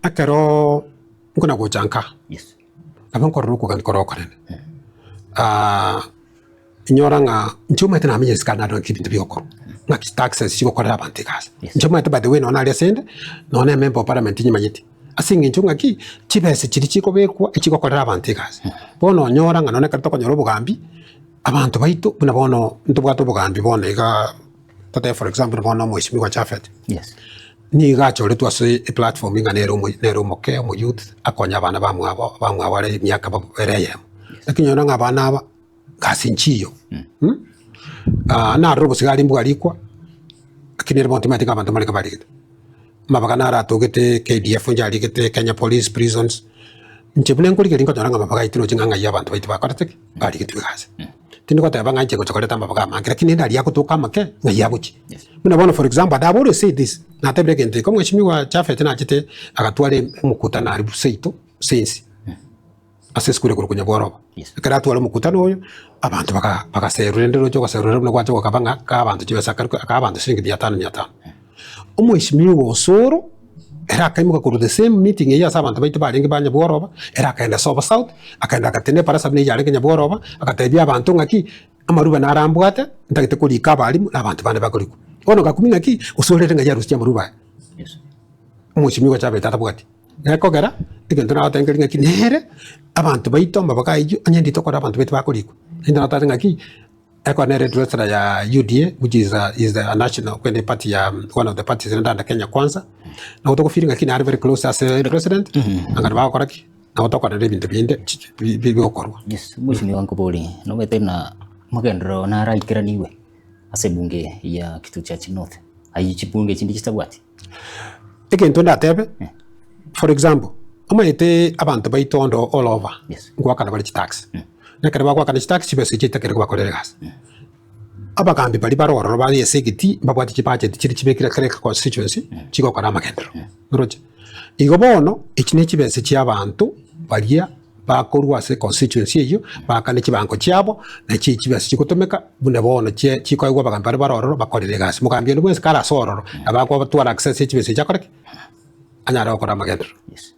Akero kuna kuchanka. Yes. Abang koru ko kan korokoren. Inyora nga nchuma tena amenye skana don kibintu byoko. Nga taxes chiko kora bantikas. Nchuma by the way no na sende no na member parliament nyimanyiti. Asinga nchunga ki chibese chiri chiko bekwa chiko kora bantikas. Bono nyora nga no na katoko nyoro bugambi. Abantu baitu buna bono ntubwato bugambi bono iga tate for example bono mwishimi wa Chafet. Yes. Ni gachore twase a platform inga nero moke mu youth akonya abana bamwe abare myaka babereye. Lakini nyora nga abana aba kasinchiyo. Na robo sigari mbu alikwa akinere automatic abantu malika barigete. Mabagana ratogete KDF njaligete Kenya Police Prisons. Nchebune nkuri kelinga nyora nga mabaga itino chinga yabantu baitu bakorate barigete bigaze. Tindi kwata yabanga nche kuchokoleta mabaga mangi lakini ndali yakutoka make ngayabuchi. Muna bono for example I always say this na tebreke nte ko mweshimi wa Chafet na chite agatwale mukutana ari buseito sensi. Ase skule kurukunya boroba. Kera twale mukutano oyo abantu baka serure ndero cyo kaserure no kwacho kabanga ka abantu chibesa ka abantu singi ya 5. Umweshimi wo soro era kaimuka kuru the same meeting ya abantu baitu baringi banya boroba era kaenda soba south akaenda katene para sabne yale kenya boroba akatebya abantu ngaki amaruba narambwate ntagite kuri kabali abantu bane bakuriku ono gakumina ki usolere nga yarusi amaruba. Yes. Umweshimi wa Chafet atabwati yakogera igento na atengeri ngaki nere abantu baitu mbabaka iju anyandi tokora abantu baitu bakuriku indana tatenga ki ekonere director ya UDA which is the national party ya one of the parties in Kenya Kwanza na utoko feeling akini are very close as a president angana ba koraki na utoko na bintu binde bibikorwa. Yes, mwishimi wangu boli no metena magendro na raikira niwe ase bunge ya Kitutu North ayichi bunge chindi chitabwati egento ndatebe for example omaite abantu baitondo all over ngwakana bali tax nakare bagwakana tax chibese chitakere kubakorera gas abagambi bali baroro bali esegiti babwati chipache chiri chibekira kare constituency chiko kana magendro roje igo bono ichine chibese chiabantu balia bakorwa se constituency iyo bakane chibango chiabo na chibese chikutomeka bune bono chiko igwa bagambi bali baroro bakorera gas mugambi no bwese kara sororo abakwa batwara access chibese chakore anyara okora magendro. Yes.